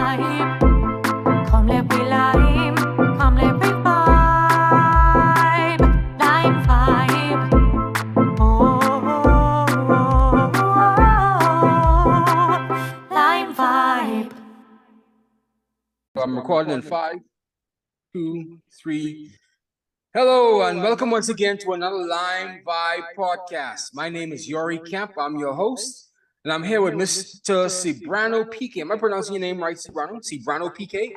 vibe. Come let we lime, come let we vibe. Lime vibe. Oh, lime vibe. So I'm recording in 5, 2, 3. Hello, and welcome once again to another Lime Vibe podcast. My name is Yori Kemp. I'm your host, and I'm here with Mr. Siebrano Pique. Am I pronouncing your name right, Siebrano? Siebrano Pique?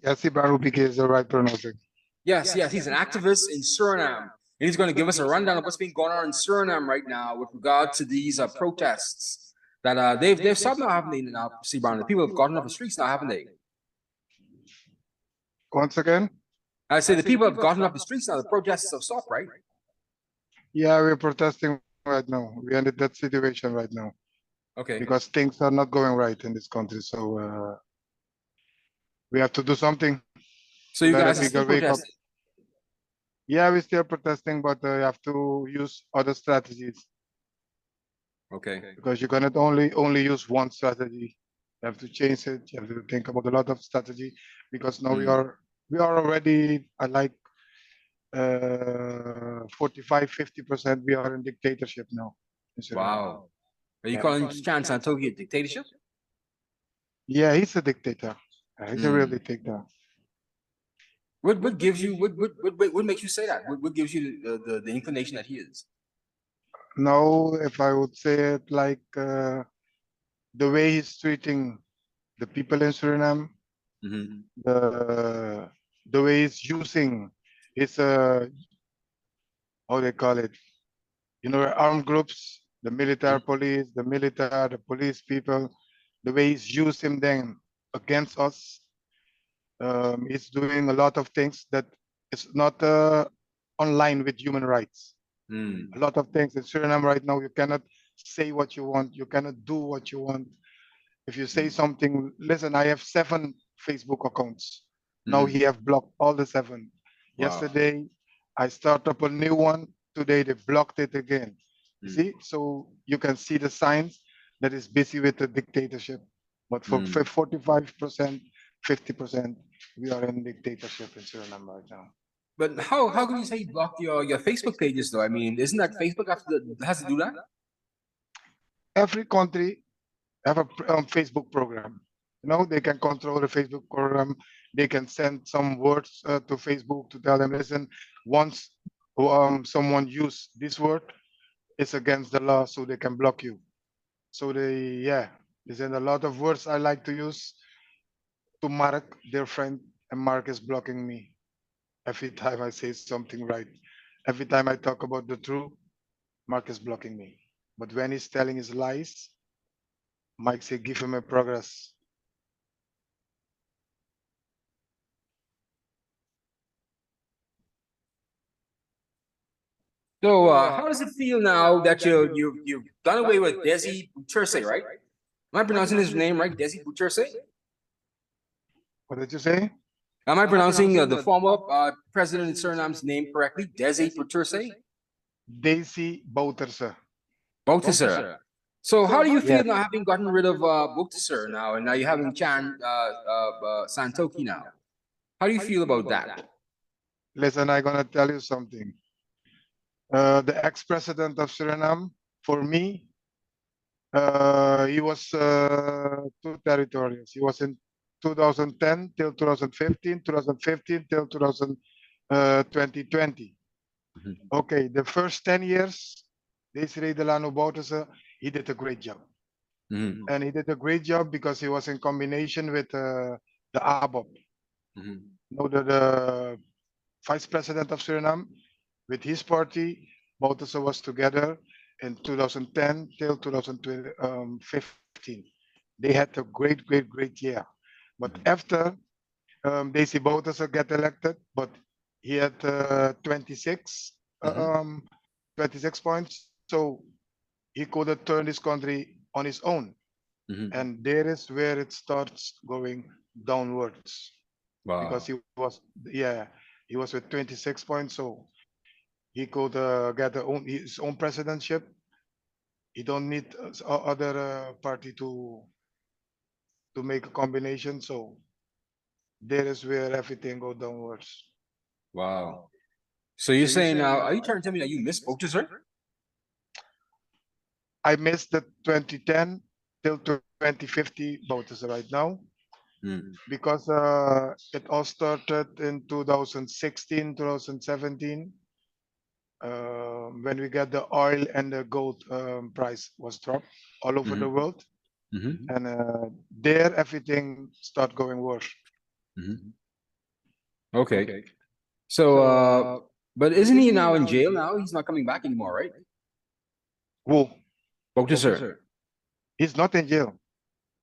Yes, Siebrano Pique is the right pronunciation. Yes. He's an activist in Suriname. And he's going to give us a rundown of what's been going on in Suriname right now with regard to these protests that they've stopped now, haven't they? Now, Siebrano, the people have gotten off the streets now, haven't they? Once again, I say the people have gotten off the streets now. The protests have stopped, right? yeah, we're protesting right now. We're in that situation right now Okay. because things are not going right in this country. So we have to do something. So you Let guys a are still bigger wake up. protesting? Yeah, we're still protesting, but you have to use other strategies Okay. because you cannot only use one strategy. You have to change it. You have to think about a lot of strategy because now we are already like 45-50%. We are in dictatorship now. Wow. Are you Yeah. calling Chan Santokhi a dictatorship? Yeah, he's a dictator. He's a real dictator. What gives you what makes you say that? What gives you the inclination that he is? Now, if I would say it like the way he's treating the people in Suriname, the way he's using his how they call it, armed groups, the military police, the police people, the way he's using them against us. He's doing a lot of things that is not online with human rights. A lot of things in Suriname right now, you cannot say what you want, you cannot do what you want. If you say something, listen, I have 7 Facebook accounts. Now he have blocked all the 7. Wow. Yesterday, I start up a new one. Today they blocked it again. You see, so you can see the signs that is busy with the dictatorship. But for 45%, 50%, we are in dictatorship in Suriname right now. But how can you say you blocked your Facebook pages though? I mean, isn't that Facebook has to do that? Every country have a Facebook program. They can control the Facebook program. They can send some words to Facebook to tell them, listen, once someone use this word, it's against the law, so they can block you. So they send a lot of words I like to use to Mark, their friend, and Mark is blocking me every time I say something right. Every time I talk about the truth, Mark is blocking me. But when he's telling his lies, Mike say, give him a progress. So how does it feel now that you've done away with Desi Bouterse, right? Am I pronouncing his name right? Desi Bouterse? What did you say? Am I pronouncing the former president in Suriname's name correctly? Desi Bouterse? Daisy Bouterse. Bouterse. So how do you feel Yes. now having gotten rid of Bouterse now, and now you're having Chan Santokhi now? How do you feel about that? Listen, I'm gonna tell you something. The ex-president of Suriname, for me, he was two territories. He was in 2010 till 2015, 2015 till 2020. Okay, the first 10 years, Desiree Delano Bouterse, he did a great job. And he did a great job because he was in combination with the ABOP. The vice president of Suriname, with his party, Bouterse was together in 2010 till 2015. They had a great year. But after Desi Bouterse get elected, but he had 26 points, so he could have turned his country on his own. And there is where it starts going downwards. Wow. Because he was with 26 points, so he could get his own presidentship. He don't need other party to to make a combination. So there is where everything go downwards. Wow. So you're saying now, are you trying to tell me that you miss protesters? I missed the 2010 till 2050 voters right now Mm, because it all started in 2016, 2017 when we got the oil and the gold price was dropped all over the mhm, world, mhm, and there everything start going worse. mhm. Okay. So, but isn't he now in jail now? He's not coming back anymore, right? Who? Protester. He's not in jail.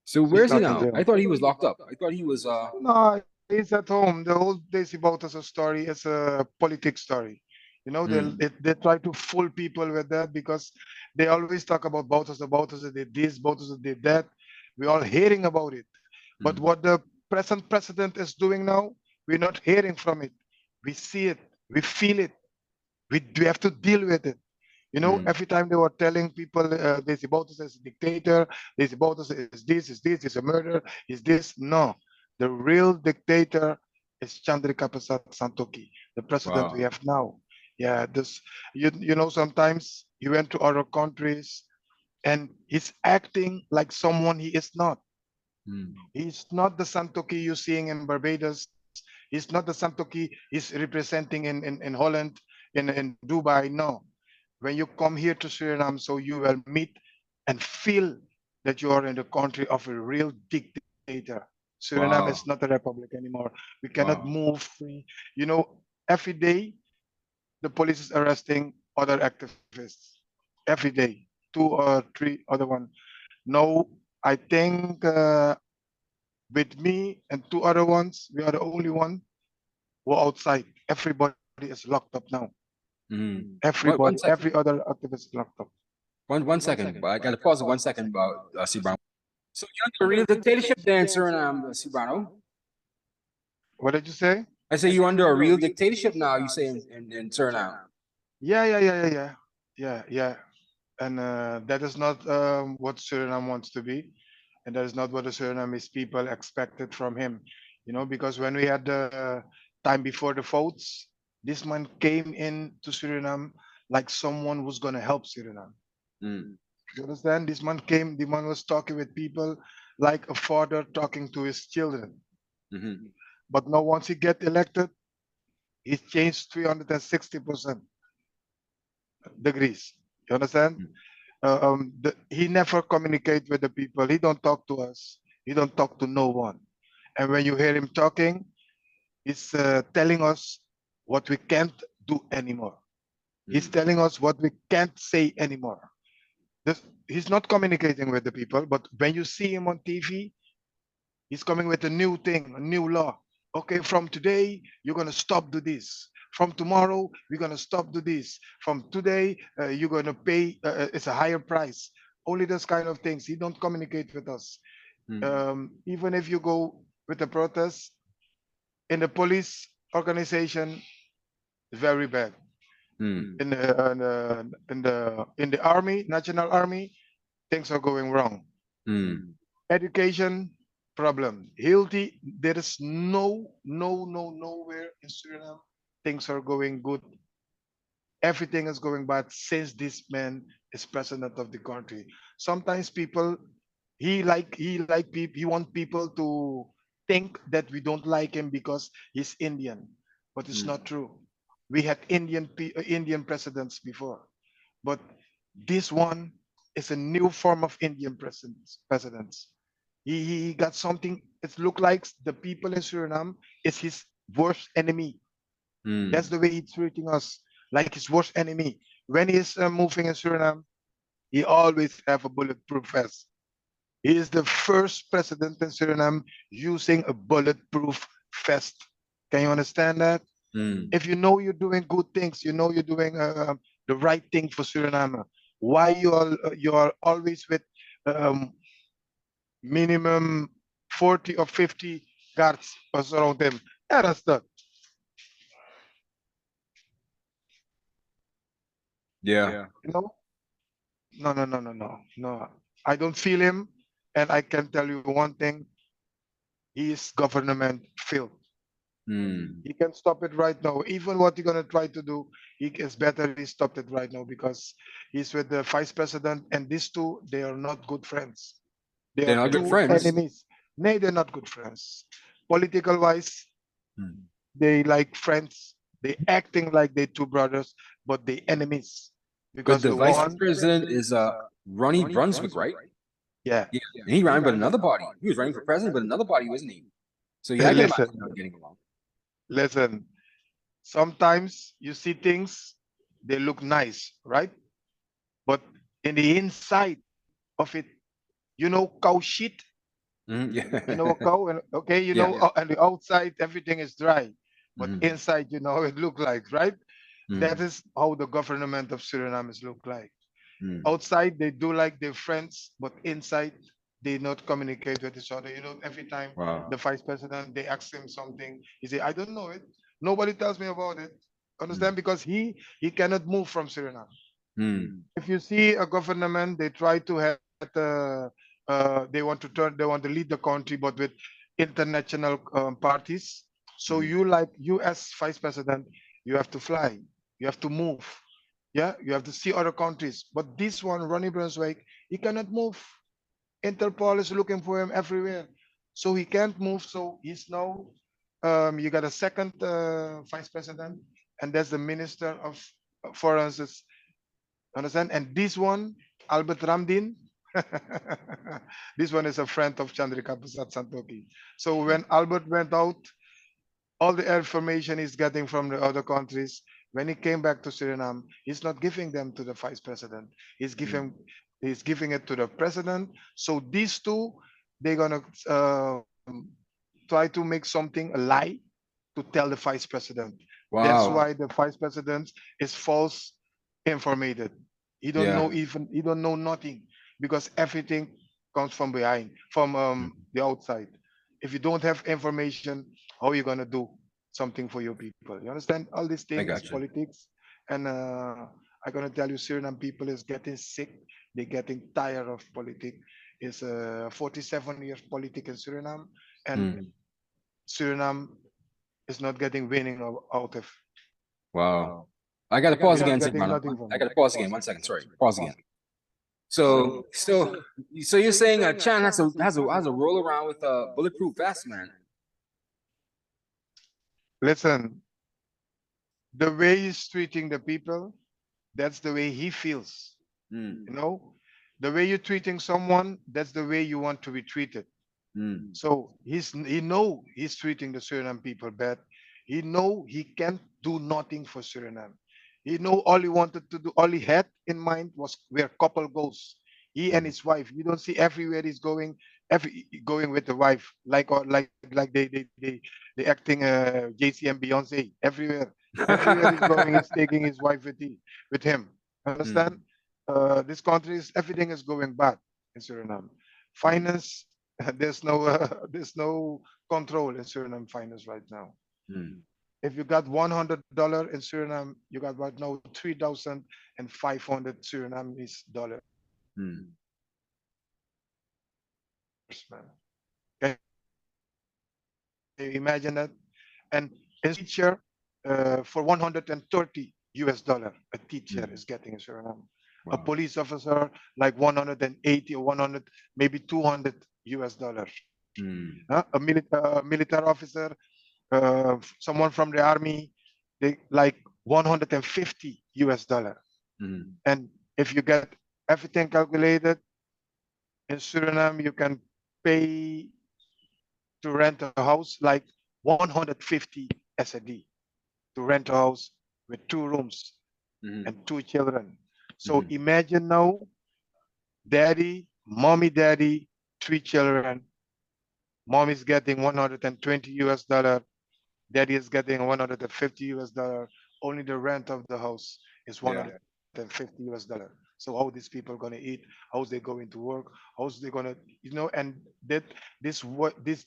So where He's is he not in now? jail. I thought he was locked up. I thought he was No, he's at home. The whole Daisy Bautas story is a politics story. You know, mm, they try to fool people with that because they always talk about Bautas did this, Bautas did that. We're all hearing about it. But mm, what the present president is doing now, we're not hearing from it. We see it, we feel it, we have to deal with it. You know, mm. every time they were telling people this about us as a dictator, this about us is this, is a murder, is this. No, the real dictator is Chandrika Prasad Santokhi, the president we Wow. have now. Yeah, this you know sometimes he went to other countries and he's acting like someone he is not. Mm, He's not the Santokhi you're seeing in Barbados. He's not the Santokhi he's representing in Holland, in Dubai. No, when you come here to Suriname, so you will meet and feel that you are in the country of a real dictator. Suriname is not wow. a republic anymore. We cannot Wow. move free. You know, every day the police is arresting other activists. Every day, two or three other one. No, I think with me and two other ones, we are the only one who are outside. Everybody is locked up now. Mm. Everybody, One every second. other activist is locked up. One second. I got to pause it 1 second about Siebrano. So you're under a real dictatorship there in Suriname, Siebrano. What did you say? I say you're under a real dictatorship now. You say in Suriname. Yeah. And that is not what Suriname wants to be, and that is not what the Surinamese people expected from him. You know, because when we had the time before the votes, this man came in to Suriname like someone who's gonna help Suriname. Mm, You understand? This man came. The man was talking with people like a father talking to his children. mhm, But now, once he get elected, he's changed 360% degrees. You understand? mm, He never communicate with the people. He don't talk to us. He don't talk to no one. And when you hear him talking, he's telling us what we can't do anymore. He's mm, telling us what we can't say anymore. This, he's not communicating with the people, but when you see him on TV, he's coming with a new thing, a new law. Okay, from today, you're going to stop do this. From tomorrow, we're going to stop do this. From today, you're going to pay, it's a higher price. Only those kind of things. He don't communicate with us. mm, Even if you go with a protest, in the police organization, very bad. mm, In the army, national army, things are going wrong. mm, Education problem. Healthy. There is nowhere in Suriname things are going good. Everything is going bad since this man is president of the country. Sometimes people he like people he want people to think that we don't like him because he's Indian, but it's mm, not true. We had Indian presidents before, but this one is a new form of Indian presidents. He got something. It look like the people in Suriname is his worst enemy. That's mm, the way he's treating us, like his worst enemy. When he's moving in Suriname, he always have a bulletproof vest. He is the first president in Suriname using a bulletproof vest. Can you understand that? mm, If you know you're doing good things, you know you're doing the right thing for Suriname. Why you are always with um, minimum 40 or 50 guards around him? Yeah, that's that. yeah. You know? No. I don't feel him, and I can tell you one thing. his government failed. Mm. He can stop it right now. Even what he's gonna try to do, it's better he stopped it right now because he's with the vice president, and these two they are not good friends. They They're are not good two friends. enemies. Nay, they're not good friends. Political wise, Mm. they like friends. They acting like they two brothers, but they enemies. But Because the the vice one, president is Ronnie Brunswick, right? yeah, Yeah. And he ran with another body. He was running for president, but another body, wasn't he? So yeah, I can imagine listen, not getting along. listen. Sometimes you see things, they look nice, right? But in the inside of it, cow shit. Mhm. You know a Yeah. cow, and okay, Yeah. and the outside everything is dry, but Mhm. inside, it look like, right? That Mhm. is how the government of Suriname is look like. Mhm. Outside they do like they're friends, but inside they not communicate with each other. Every time Wow. the vice president they ask him something, he say, I don't know it. Nobody tells me about it. Mm. Understand? Because he cannot move from Suriname. Mm. If you see a government, they try to have they want to lead the country, but with international parties. So Mhm. you as vice president, you have to fly, you have to move, yeah, you have to see other countries. But this one, Ronnie Brunswick, he cannot move. Interpol is looking for him everywhere, so he can't move. So he's now, you got a second vice president, and that's the minister of forensics. Understand? And this one, Albert Ramdin, this one is a friend of Chandrika Prasad Santokhi. So when Albert went out, all the information he's getting from the other countries, when he came back to Suriname, he's not giving them to the vice president. He's Mm. giving he's giving it to the president. So these two, they're gonna try to make something a lie to tell the vice president. That's Wow. why the vice president is false informated. Yeah. He don't know nothing because everything comes from behind, from Mm. the outside. If you don't have information, how are you gonna do something for your people? You understand? All these I things, got you. politics, and I'm gonna tell you, Suriname people is getting sick. They're getting tired of politics. It's 47 years politics in Suriname, and Mm. Suriname is not getting winning out of. Wow. I got to pause We're not again, getting Siebrano. nothing from I got it. to pause again. 1 second. Sorry. Pause again. So you're saying Chan has a roll around with a bulletproof vest, man? Listen, the way he's treating the people, that's the way he feels. Mm. You know, the way you're treating someone, that's the way you want to be treated. Mm. So he know he's treating the Suriname people bad. He know he can't do nothing for Suriname. He know all he wanted to do, all he had in mind was where couple goes. He and Mm. his wife. You don't see everywhere he's going, every going with the wife, like they acting JC and Beyonce everywhere. Everywhere he's going, he's taking his wife with him. Understand? Mm. This country is everything is going bad in Suriname. Mm. Finance, there's no control in Suriname finance right now. Mm. If you got $100 in Suriname, you got right now 3,500 Surinamese dollars, Mm. man. Can you imagine that? And a teacher for 130 US dollar, a teacher Mm. is getting in Suriname. A Wow. police officer like 180 or 100, maybe 200 US dollars. Mm. Military officer, someone from the army, they like 150 US dollar. Mm. And if you get everything calculated in Suriname, you can pay to rent a house like 150 SAD to rent a house with 2 rooms Mm. and 2 children. So Mm. imagine now, daddy, mommy, daddy, 3 children. Mom is getting 120 US dollar. Daddy is getting 150 US dollar. Only the rent of the house is Yeah. 150 US dollar. So how these people gonna eat? How's they going to work? How's they gonna, and that this what this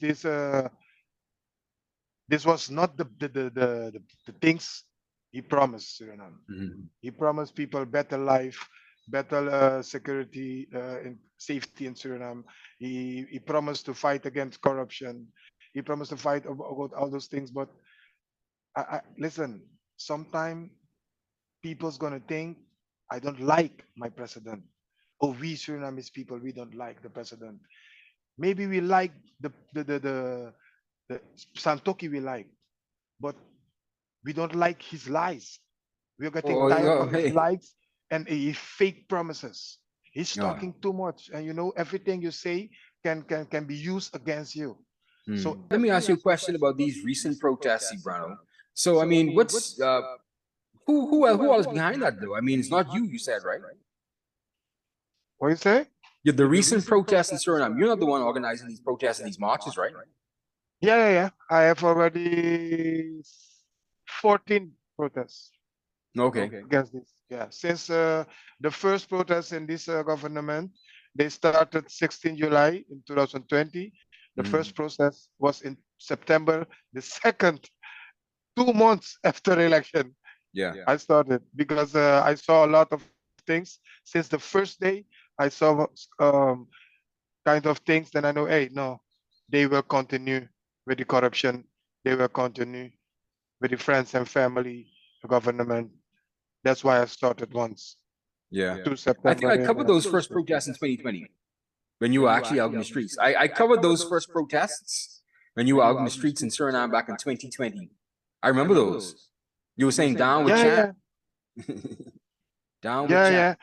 was not the things he promised Suriname. Mm. He promised people better life, better security and safety in Suriname. He promised to fight against corruption. He promised to fight about all those things. But listen, sometime people's gonna think I don't like my president. Or we Surinamese people, we don't like the president. Maybe we like the Santokhi we like, but we don't like his lies. We're getting tired Oh, of his hey. lies and his fake promises. He's Yeah. talking too much, and everything you say can be used against you. So Let me ask you a question about these recent protests, Siebrano. So, I mean, what's who else is behind that though? I mean, it's not you. You said, right? what you say? Yeah, the recent protests in Suriname. You're not the one organizing these protests and these marches, right? Yeah. I have already 14 protests Okay. against this. Yeah, since the first protest in this government, they started 16 July in 2020. The first protest was in September. The second, 2 months after election, Yeah. I started because I saw a lot of things. Since the first day, I saw kind of things. Then I know, hey, no, they will continue with the corruption. They will continue with the friends and family, the government. That's why I started once. Yeah. To I think September I in covered those first protests in 2020 when you were actually out in the streets. I covered those first protests when you were out in the streets in Suriname back in 2020. I remember those. You were saying down with yeah, Chan, yeah, down with yeah, Chan. yeah.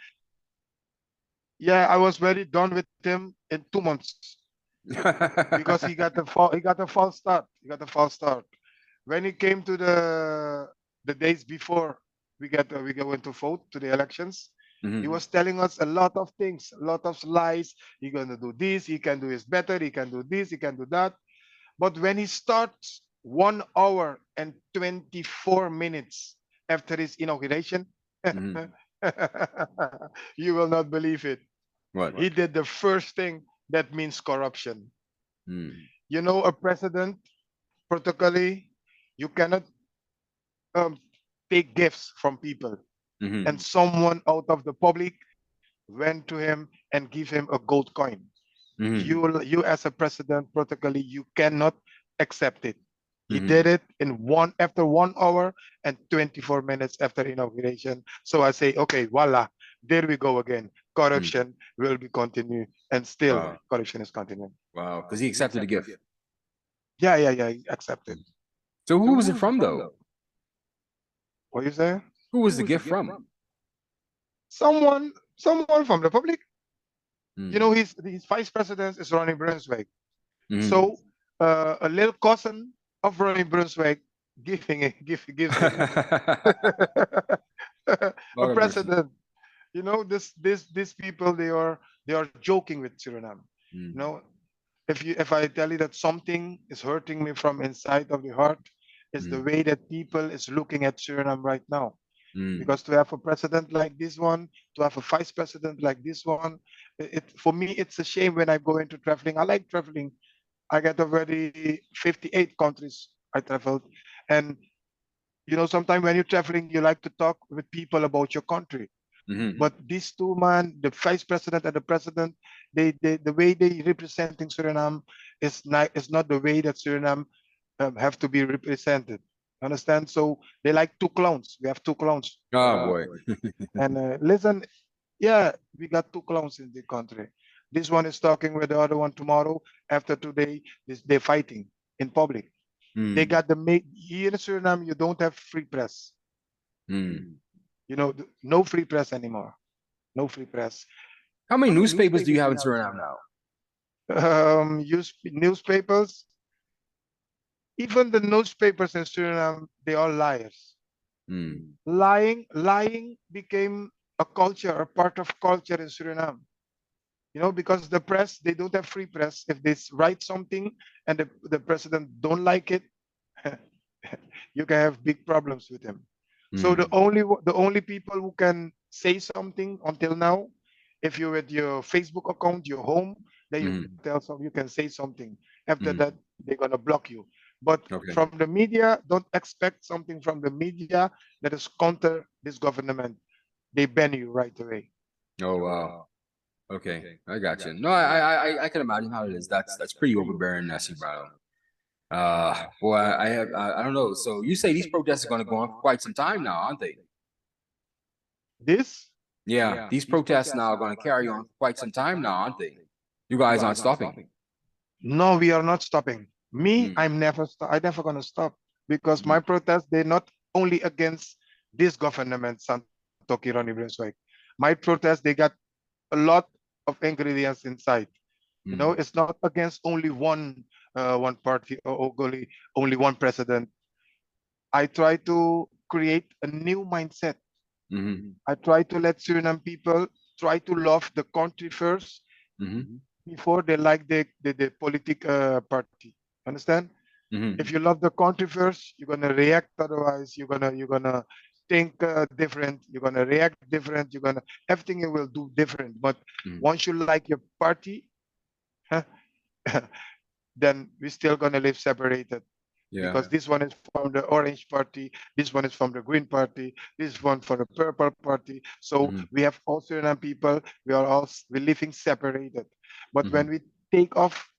Yeah, I was very done with him in 2 months because he got a false start. He got a false start. When he came to the days before we go into vote to the elections, he was telling us a lot of things, a lot of lies. He's gonna do this, he can do this better, he can do this, he can do that. But when he starts 1 hour and 24 minutes after his inauguration, you will not believe it. What? He did the first thing that means corruption. Mm. A president, protocolly, you cannot um, take gifts from people. And someone out of the public went to him and give him a gold coin. You as a president, protocolly, you cannot accept it. He did it after 1 hour and 24 minutes after inauguration. So I say, okay, voila, there we go again. Corruption will be continued, and still Wow. corruption is continuing. Wow, because he accepted the gift. Yeah, he accepted. So who was it from though? What you say? Who was the gift from? Someone from the public. Mm. His vice president is Ronnie Brunswick. Mhm. So a little cousin of Ronnie Brunswick gives him a president. These people, they are joking with Suriname. If I tell you that something is hurting me from inside of the heart, is the way that people is looking at Suriname right now. Because to have a president like this one, to have a vice president like this one, for me it's a shame when I go into traveling. I like traveling. I get already 58 countries I traveled, and sometimes when you're traveling, you like to talk with people about your country. But these two man, the vice president and the president, the way they representing Suriname is not the way that Suriname have to be represented. Understand? So they like two clowns. We have two clowns. Oh boy. And listen, yeah, we got two clowns in the country. This one is talking with the other one tomorrow. After today, they're fighting in public. They got here in Suriname. You don't have free press. No free press anymore. No free press. How many newspapers do you have in Suriname now? Newspapers. Even the newspapers in Suriname, they are liars. Lying became a culture, a part of culture in Suriname. Because the press, they don't have free press. If they write something and the president don't like it, you can have big problems with him. So the only people who can say something until now, if you're with your Facebook account, your home, then you can you can say something. After that, they're gonna block you. But from the media, don't expect something from the media that is counter this government. They ban you right away. Oh wow. Okay, I got you. No, I can imagine how it is. That's pretty overbearing, Siebrano. Boy, I don't know. So you say these protests are going to go on for quite some time now, aren't they? This? Yeah, these protests now are going to carry on for quite some time now, aren't they? You guys aren't stopping. No, we are not stopping. Me, Mm, I'm never gonna stop because my mhm, protests, they're not only against this government, Santokhi Ronnie Brunswick. My protests, they got a lot of ingredients inside. You know, mm, it's not against only one party or only one president. I try to create a new mindset. mhm, I try to let Suriname people try to love the country first mhm, before they like the political party. Understand? If mhm. you love the country first, you're gonna react. Otherwise, you're gonna think different. You're gonna react different. You're gonna everything you will do different. But Mhm. once you like your party, huh, then we're still gonna live separated Yeah. because this one is from the orange party, this one is from the green party, this one from the purple party. So Mhm, we have all Suriname people. We're living separated. But when mhm, we take off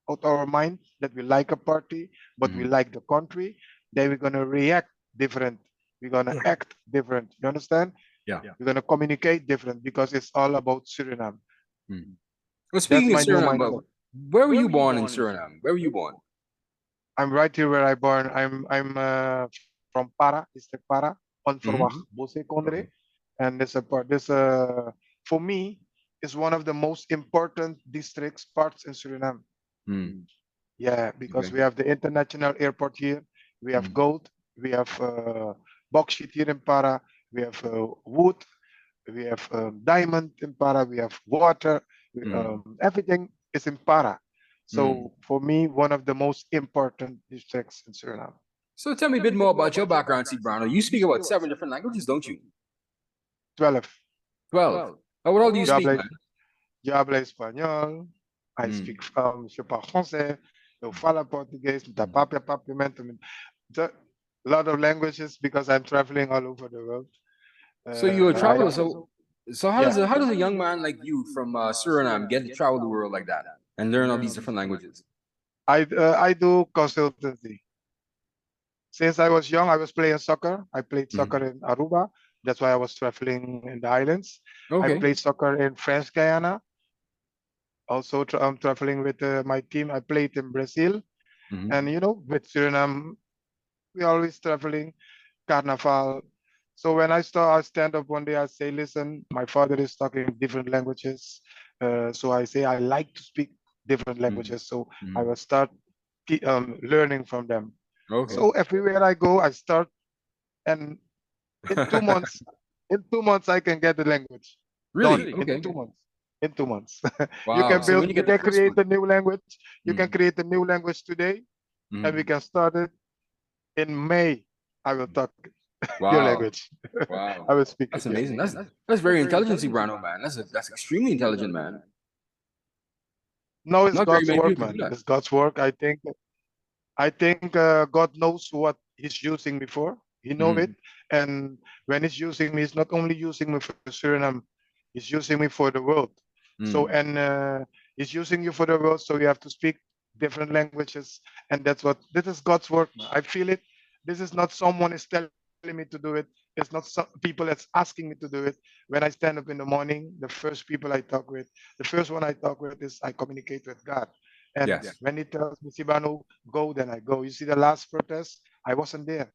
out our mind that we like a party, but we mhm. like the country, then we're gonna react different. We're gonna act different. You understand? Yeah. We're gonna communicate different because it's all about Suriname. Mhm. Well, That's speaking of my new Suriname, but mindset. where were you born in Suriname? Where were you born? I'm right here where I born. I'm from Para, district Para, onverwacht, Hmm. Bose Kondre, Okay. and this a part. This for me is one of the most important districts parts in Suriname. Mm. Yeah, because Okay. we have the international airport here. We have Mm. gold. We have bauxite here in Para. We have wood. We have diamond in Para. We have water. Mm. Everything is in Para. Mm. So for me, one of the most important districts in Suriname. So tell me a bit more about your background, Siebrano. You speak about 7 different languages, don't you? 12. 12. What all do you Yo speak, hablo, man? yo hablo español. I speak, Mm. je parle français. Eu falo português. Da Mm. papiamento. A lot of languages because I'm traveling all over the world. So you're a I traveler. So yeah. how does a young man like you from Suriname get to travel the world like that and learn all these different languages? I do consultancy. Since I was young, I was playing soccer. I played soccer Mm. in Aruba. That's why I was traveling in the islands. I Okay. played soccer in French Guyana. Also, I'm traveling with my team. I played in Brazil. And, Hmm. you know, with Suriname, we always traveling, Carnival. So when I stand up one day, I say, listen, my father is talking different languages. So I say, I like to speak different Mm. languages. So I Mm. will start learning from them. Okay. So everywhere I go, I start, and in 2 months, I can get the language done Really? in Okay. 2 months. In 2 months, Wow. So when you you get the can first create one. a new language. You can Mm. create a new language today, and we Mm. can start it in May. I will talk your Wow. language. I Wow. will speak it. That's Yeah. amazing. That's very intelligent, Siebrano, man. That's extremely intelligent, man. No, it's Not very God's many work, people can man. do that. It's God's work. I think God knows what He's using me for. He know it, Hmm. and when He's using me, He's not only using me for Suriname. He's using me for the world. So Mm. and He's using you for the world. So you have to speak different languages, and this is God's work, man. I feel it. This is not someone is telling me to do it. It's not some people that's asking me to do it. When I stand up in the morning, the first one I talk with is I communicate with God. And Yes. when He tells me, Sibano, go, then I go. You see the last protest, I wasn't there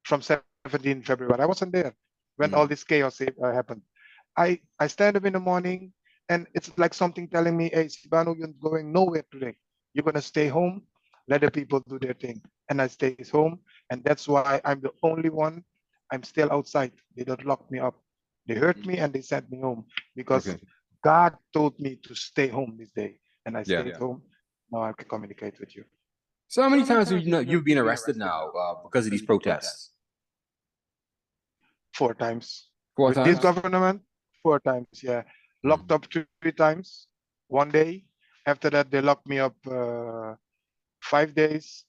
from 17 February. I wasn't there when all Mm. this chaos happened. I stand up in the morning and it's like something telling me, hey, Sibano, you're going nowhere today. You're going to stay home, let the people do their thing. And I stay home. And that's why I'm the only one. I'm still outside. They don't lock me up. They hurt me and they sent me home because Okay. God told me to stay home this day. And I Yeah. stayed home. Now I can communicate with you. So how many times have you've been arrested now because of these protests? 4 times. Four With this times? government, 4 times, yeah. Locked Mm. up 3 times, one day. After that, they locked me up 5 days.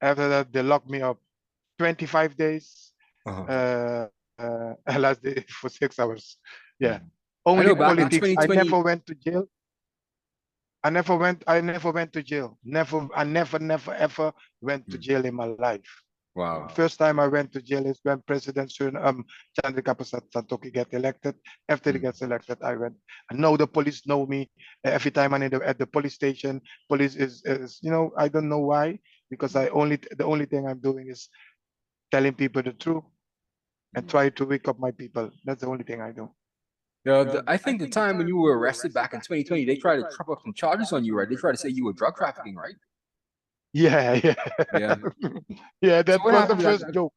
After that, they locked me up 25 days. Uh-huh. Uh, last day for 6 hours. Yeah. Mm. I Only know back in politics. I 2020. never went to jail. I never went to jail. I never ever went to jail in my life. Wow. First time I went to jail is when President Chan Santokhi get elected. After he gets elected, I went. I know the police know me. Every time I'm at the police station, police is I don't know why, because the only thing I'm doing is telling people the truth and try to wake up my people. That's the only thing I do. I think the time when you were arrested back in 2020, they tried to trump up some charges on you, right? They tried to say you were drug trafficking, right? Yeah, Yeah. yeah. So That what was the happened to first that? joke.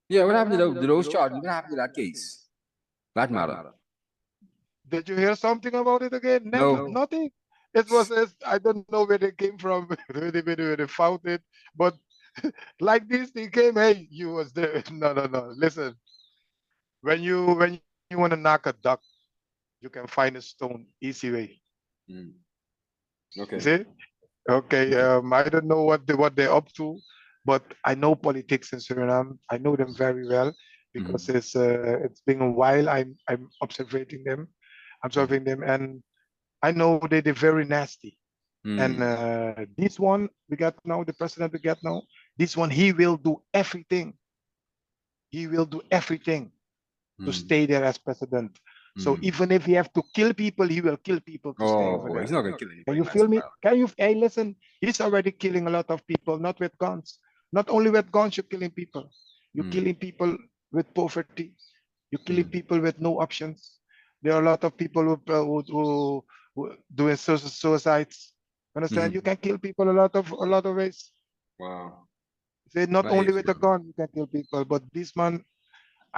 Yeah, what happened to those charges? What happened to that case? That matter? Did you hear something about it again? Never, No. nothing. It was, I don't know where they came from, where they found it, but like this, they came. Hey, you was there. No, no, no. Listen, when you want to knock a duck, you can find a stone easy way. Mm. You Okay. see? Okay. I don't know what they're up to, but I know politics in Suriname. I know them very well because it's been a while. I'm observing them, and I know they're very nasty. And Mm. this one we got now, the president we get now, this one he will do everything. He will do everything to Mm. stay there as president. So Mm. even if he have to kill people, he will kill people to stay over Oh, there. he's not gonna kill Can anybody, you man. feel me? Can you? Hey, listen. He's already killing a lot of people, not with guns. Not only with guns, you're killing people. You're Mm. killing people with poverty. You're killing Mm. people with no options. There are a lot of people who doing suicides. Understand? You Mhm. can kill people a lot of ways. Wow. Say not I hear only you, with a bro. gun you can kill people, but this man,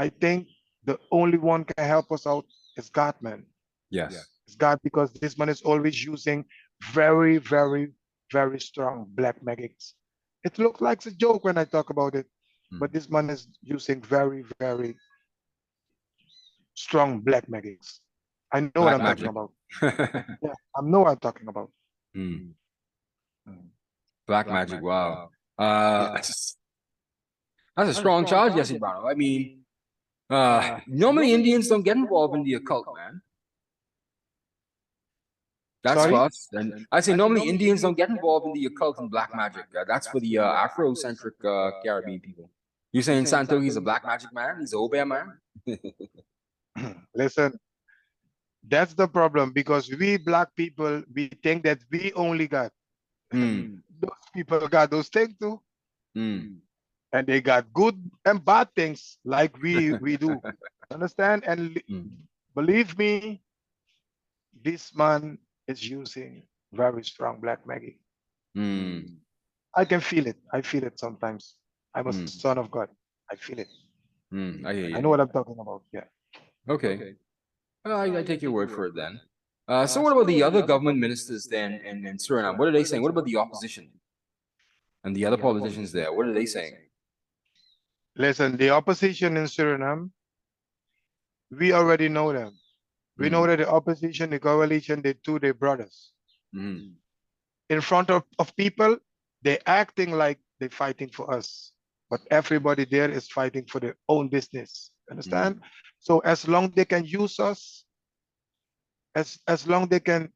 I think the only one can help us out is God, man. Yes. It's God, because this man is always using very, very, very strong black magics. It looks like a joke when I talk about it, but Mm. this man is using very, very strong black magics. I know what Black I'm talking magic. about. Yeah, I know what I'm talking about. Mm. Mm. Black magic. Wow. Yeah. That's a strong charge, yes, Siebrano. I mean, normally Indians don't get involved in the occult, man. That's Sorry? us. And I say normally Indians don't get involved in the occult and black magic. That's for the Afrocentric Caribbean people. You saying Santokhi's a black magic man? He's a Obeah man? Listen, that's the problem, because we black people, we think that we only got. Mm. Those people got those things too, Mm. and they got good and bad things like we do. Understand? And Mm. believe me, this man is using very strong black magic. Mm. I can feel it. I feel it sometimes. I'm a Mm. son of God. I feel it. Mm. I hear I you. know what I'm talking about. Yeah. Okay. Well, I take your word for it then. So what about the other government ministers then in Suriname? What are they saying? What about the opposition and the other politicians there? What are they saying? Listen, the opposition in Suriname, we already know them. We know Mm. that the opposition, the coalition, they're brothers. Mm. In front of people, they're acting like they're fighting for us. But everybody there is fighting for their own business. Understand? Mm. So as long they can use us, as long they can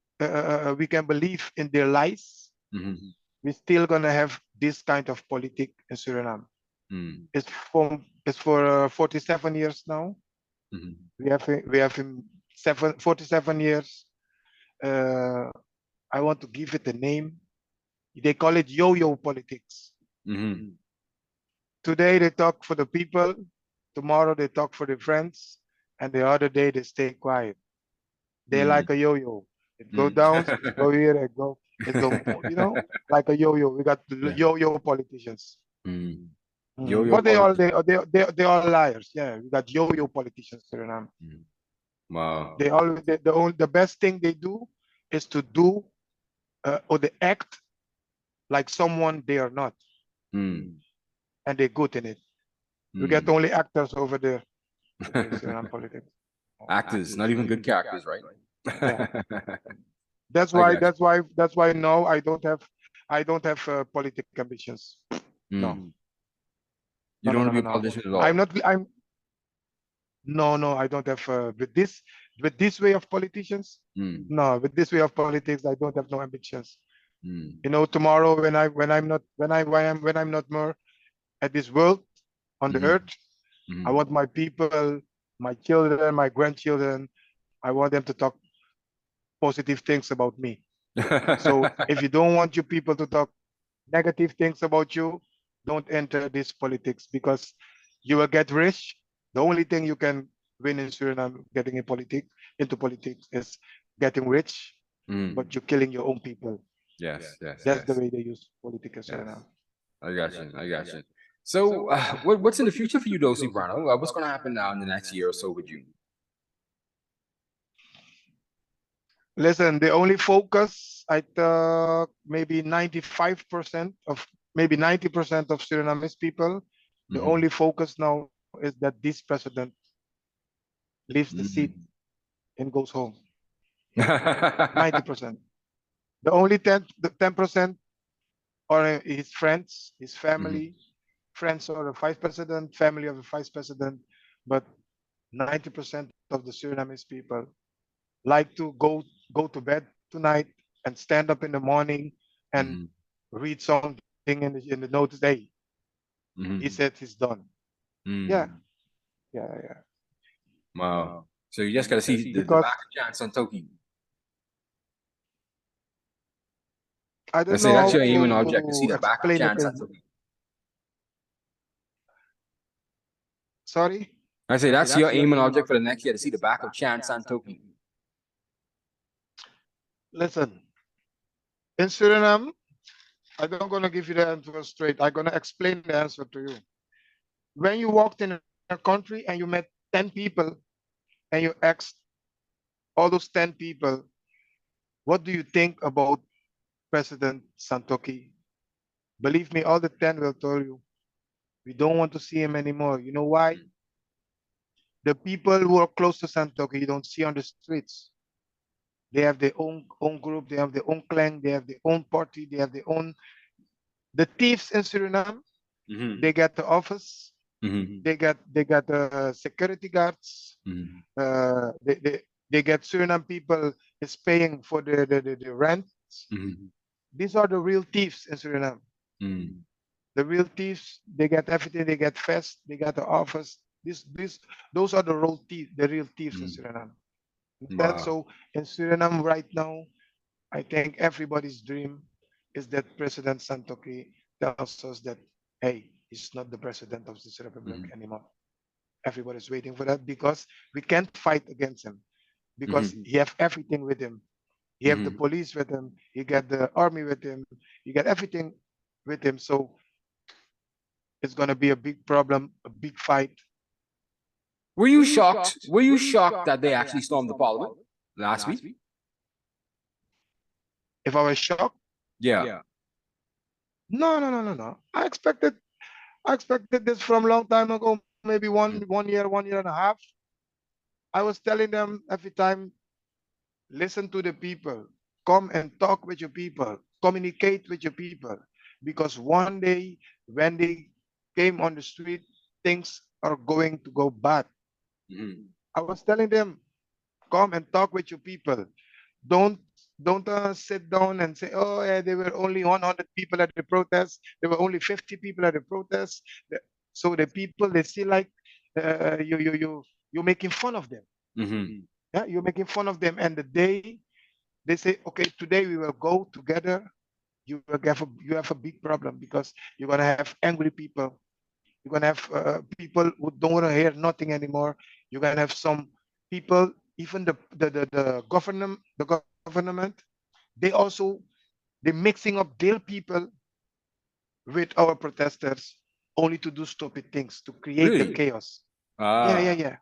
we can believe in their lies, Mm-hmm. we're still gonna have this kind of politic in Suriname. Mm. It's for 47 years now. Mm-hmm. We have in 47 years. Uh, I want to give it a name. They call it yo-yo politics. Mm-hmm. Today they talk for the people, tomorrow they talk for their friends, and the other day they stay quiet. They like a yo-yo. It go down, it go here, it go, like a yo-yo. We got Yeah. yo-yo politicians. Mm. Yo-yo But they all politics. they all liars. Yeah, we got yo-yo politicians here now. Mm. Wow. The best thing they do is to do or they act like someone they are not, Mm. and they're good in it. We get Mm. only actors over there in the Suriname politics. Actors, not even good characters, right? Yeah, that's I why. got That's why. That's why. No, I don't have political ambitions. you. No, Mm. You no, don't no, want to no, be no, a no. politician at I'm all. not. I'm no, no. I don't have. With this, with this way of politicians, Mm, no, with this way of politics, I don't have no ambitions. mm, You know, tomorrow when I'm not more at this world on the mhm, earth, I want my people, my children, my grandchildren, I want them to talk positive things about me. So mhm. if you don't want your people to talk negative things about you, don't enter this politics because you will get rich. The only thing you can win in Suriname getting into politics is getting rich, Mm, but you're killing your own people. yes, yes, That's the yes, way they use politics in yes. Suriname. I got you. I got you. So, what's in the future for you, though, Siebrano? What's going to happen now in the next year or so with you? Listen, the only focus, I thought maybe 95% of maybe 90% of Surinamese people, the Mhm. only focus now is that this president leaves the seat Mm. and goes home. 90%. The only 10% are his friends, his Mhm. family, friends of the vice president, family of the vice president, but 90% of the Surinamese people like to go to bed tonight and stand up in the morning and Mhm. read something in the notice. Hey, he Mhm. said he's done. Yeah, Mm. yeah. Wow. So you just got to see the Because back of Chan Santokhi. I I don't say know that's how your aim and object to see to the back of explain it Chan in. Santokhi. Sorry. I say that's your aim and object for the next year to see the back of Chan Santokhi. Listen, in Suriname, I don't gonna give you the answer straight. I'm gonna explain the answer to you. When you walked in a country and you met 10 people and you asked all those 10 people, what do you think about President Santokhi? Believe me, all the 10 will tell you, we don't want to see him anymore. You know why? The people who are close to Santokhi, you don't see on the streets. They have their own group, they have their own clan, they have their own party, they have their own. The thieves in Suriname, Mm-hmm. they got the office, Mm-hmm. they got the security guards, Mm-hmm. uh, they, they, they get Suriname people is paying for the rent. Mm-hmm. These are the real thieves in Suriname. Mm-hmm. The real thieves, they get everything, they get fast, they got the office. Those are the real thieves in Suriname. That's Wow. so in Suriname right now, I think everybody's dream is that President Santokhi tells us that, hey, he's not the president of this republic Mm-hmm. anymore. Everybody's waiting for that because we can't fight against him because Mm-hmm. he have everything with him. He have the Mm-hmm. police with him. He got the army with him. He got everything with him. So it's gonna be a big problem, a big fight. Were you shocked? Were you shocked that they actually stormed the parliament last week? If I was shocked, Yeah. no. I expected this from a long time ago, maybe one year and a half. I was telling them every time, listen to the people, come and talk with your people, communicate with your people, because one day when they came on the street, things are going to go bad. Mm-hmm. I was telling them, come and talk with your people. Don't don't sit down and say, oh, yeah, there were only 100 people at the protest. There were only 50 people at the protest. So the people they see like you're making fun of them. Mm-hmm. Yeah, you're making fun of them. And the day they say, okay, today we will go together, you have a big problem because you're gonna have angry people. You're gonna have people who don't want to hear nothing anymore. You're gonna have some people, even the government, they also they're mixing up their people with our protesters only to do stupid things to create the Really? chaos. Yeah, yeah, Ah.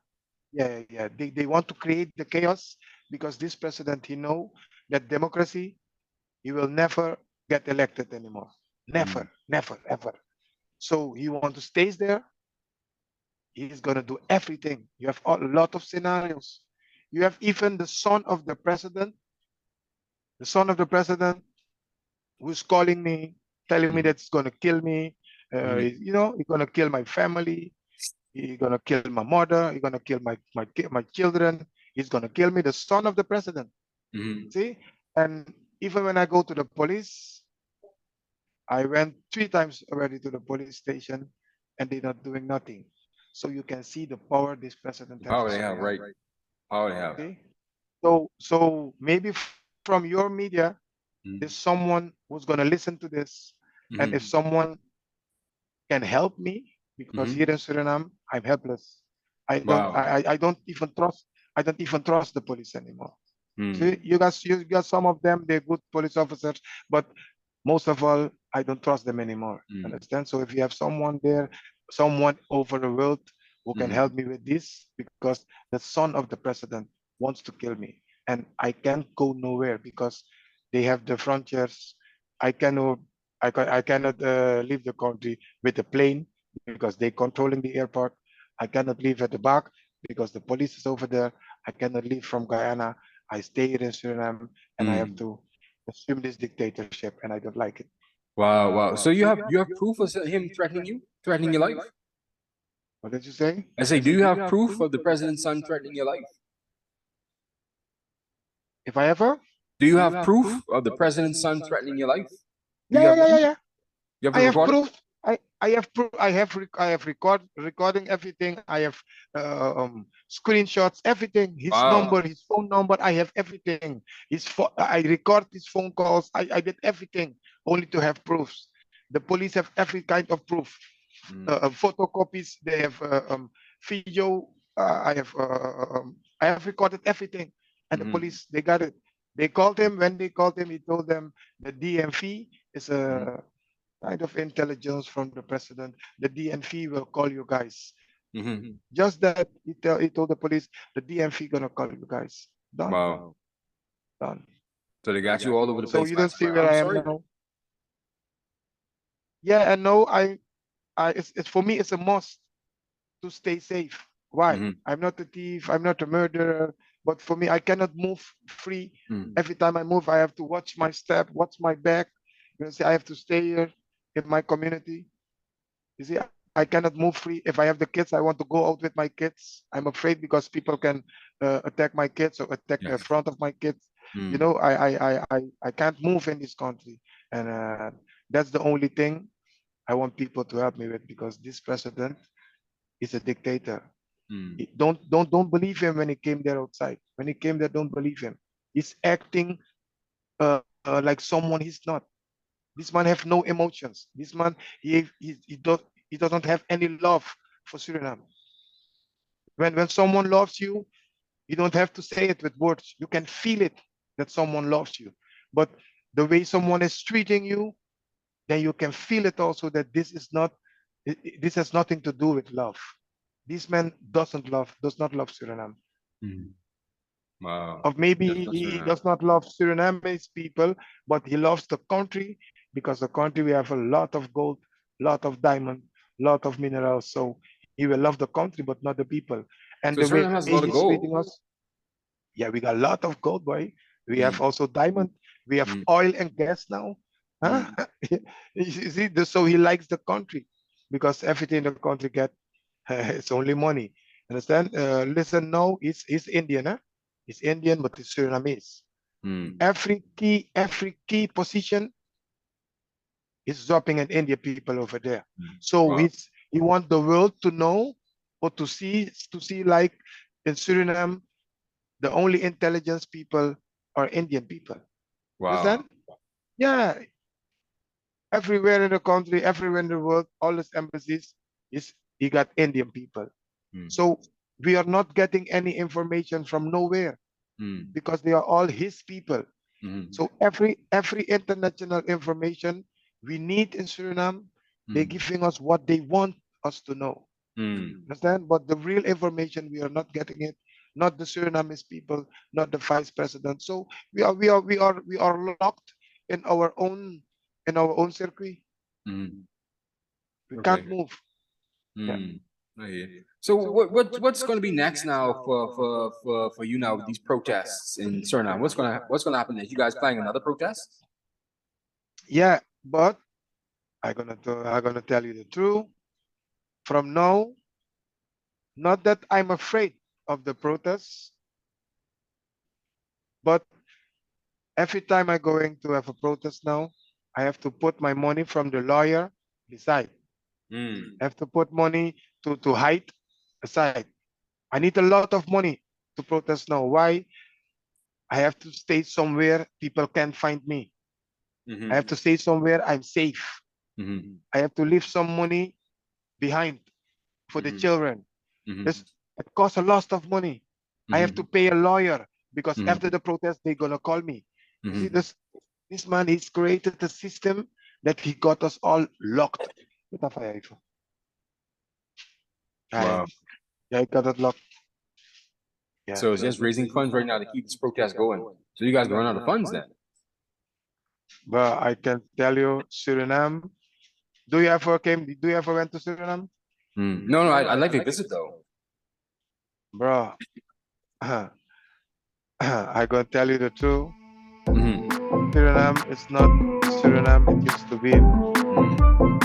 yeah, yeah. They want to create the chaos because this president he know that democracy he will never get elected anymore. Mm. Never, ever. So he want to stay there. He's gonna do everything. You have a lot of scenarios. You have even the son of the president who's calling me, telling me Mm. that he's gonna kill me. Mm. He's gonna kill my family. He's gonna kill my mother. He's gonna kill my children. He's gonna kill me, the son of the president. Mhm. See? And even when I go to the police, I went 3 times already to the police station and they're not doing nothing. So you can see the power this president has in Power they have, Suriname. right? Power they have. See? So maybe from your media, there's Mhm. someone who's gonna listen to this. And if Mhm. someone can help me, because here Mhm. in Suriname, I'm helpless. Wow. I don't even trust the police anymore. See, Mm. you got some of them, they're good police officers, but most of all, I don't trust them anymore. Mm. Understand? So if you have someone there, someone over the world who can help Mhm. me with this, because the son of the president wants to kill me, and I can't go nowhere because they have the frontiers. I cannot, I cannot leave the country with a plane because they controlling the airport. I cannot leave at the back because the police is over there. I cannot leave from Guyana. I stay here in Suriname, and I have Mm. to assume this dictatorship, and I don't like it. Wow. Wow. So you have proof of him threatening you, threatening your life? What did you say? I say, do you have proof of the president's son threatening your life? If I ever? Do you have proof of the president's son threatening your life? Do Yeah, you yeah, have yeah, yeah, proof? yeah. You have I the have recording? proof. I have proof. I have recording everything. I have screenshots, everything. His Wow. number, his phone number. I have everything. I record his phone calls. I did everything only to have proofs. The police have every kind of proof. Mm. Photocopies. They have video. I have recorded everything, and the Mhm. police they got it. They called him. When they called him, he told them the DMV is Mhm. a kind of intelligence from the president. The DMV will call you guys. Mhm. Just that he told the police the DMV gonna call you guys. Done, Wow. done. So they got you all over the So place, you man. don't see where I'm I am sorry. now. Yeah, and no, it's for me. It's a must to stay safe. Why? Mhm. I'm not a thief. I'm not a murderer. But for me, I cannot move free. Mm. Every time I move, I have to watch my step, watch my back. You know, see, I have to stay here in my community. You see, I cannot move free. If I have the kids, I want to go out with my kids. I'm afraid because people can attack my kids or attack the Yes. front of my kids. You Mm. know, I can't move in this country, and that's the only thing I want people to help me with because this president is a dictator. Mm. Don't believe him when he came there outside. When he came there, don't believe him. He's acting like someone he's not. This man have no emotions. This man he doesn't have any love for Suriname. When someone loves you, you don't have to say it with words. You can feel it that someone loves you. But the way someone is treating you, then you can feel it also that this is not this has nothing to do with love. This man does not love Suriname. Mm. Wow. Or maybe That's not he Suriname. does not love Suriname's people, but he loves the country because the country we have a lot of gold, lot of diamond, lot of minerals. So he will love the country, but not the people. And So the way Suriname has a lot of he's treating gold. us, yeah, we got a lot of gold, boy. We have Mm. also diamond. We have Mm. oil and gas now. Huh? Mm. You see, so he likes the country because everything the country get, it's only money. Understand? Listen, no, it's Indian, huh? It's Indian, but it's Surinamese. Mm. Every key position is dropping in India people over there. Mm. So Wow. he want the world to know or to see like in Suriname, the only intelligence people are Indian people. Wow. Understand? Yeah, everywhere in the country, everywhere in the world, all his embassies is he got Indian people. Mm. So we are not getting any information from nowhere Mm. because they are all his people. Mm. So every international information we need in Suriname, they're Mm. giving us what they want us to know. Mm. Understand? But the real information we are not getting it, not the Surinamese people, not the vice president. So we are locked in our own circuit. Mm. We can't Okay. move. Yeah. Mm. I hear. So what's going to be next now for you now with these protests in Suriname? What's gonna happen next? You guys planning another protest? Yeah, but I'm gonna tell you the truth. From now, not that I'm afraid of the protests, But every time I'm going to have a protest now, I have to put my money from the lawyer beside. Mm. I have to put money to hide aside. I need a lot of money to protest now. Why? I have to stay somewhere people can't find me. I have to stay somewhere I'm safe. Mm-hmm. I have to leave some money behind for the Mhm. children. It costs a lot of money. I have to pay a lawyer because after the protest, they're gonna call me. You see, this man, he's created a system that he got us all locked. Wat dan van jij even? Wow. Yeah, I got it locked. Yeah. So it's just raising funds right now to keep this protest going. So you guys run out of funds then? But I can tell you, Suriname. Do you ever went to Suriname? No, I'd like to visit though. Bro, I gonna tell you the truth. Suriname is not Suriname it used to be.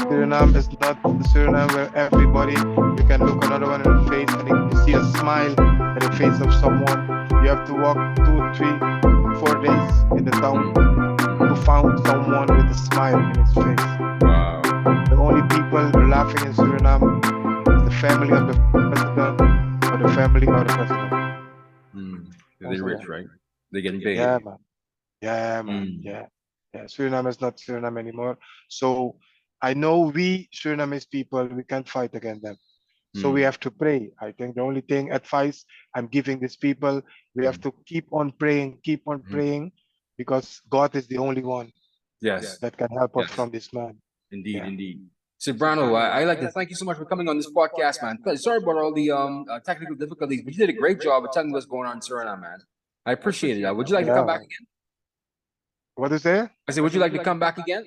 Suriname is not the Suriname where everybody, you can look another one in the face and you see a smile at the face of someone. You have to walk 2, 3, 4 days in the town to find someone with a smile in his face. Wow. The only people laughing in Suriname is the family of the president or the family of the president. They're rich, right? They're getting paid. Yeah, man. Yeah, man. Yeah. Suriname is not Suriname anymore. So I know we Surinamese people, we can't fight against them. So we have to pray. I think the only advice I'm giving these people, we have to keep on praying, because God is the only one that can help us from this man. Indeed. Siebrano, I'd like to thank you so much for coming on this podcast, man. Sorry about all the technical difficulties, but you did a great job of telling me what's going on in Suriname, man. I appreciate it. Would you like to come back again? What is it? I said, would you like to come back again?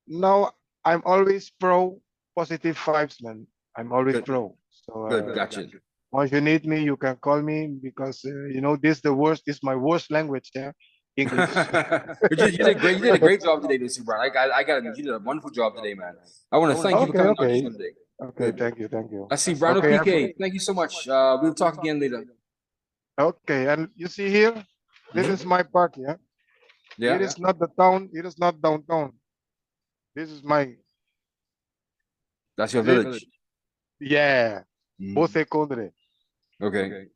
No, I'm always pro positive vibes, man. I'm always pro. So Good, gotcha. once you need me, you can call me because you know this is my worst language. Yeah, English. But you did great. You did a great job today, Siebrano. I got it. You did a wonderful job today, man. I want to thank you for coming on the show today. Okay, thank you. Siebrano Pique, thank you so much. We'll talk again later. Okay, and you see here, this is my park. Yeah. It is not the town. It is not downtown. This is my. That's your village. Yeah. Both Kondre. Okay.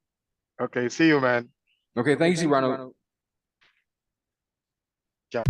Okay. See you, man. Okay. Thank you, Siebrano. Ciao.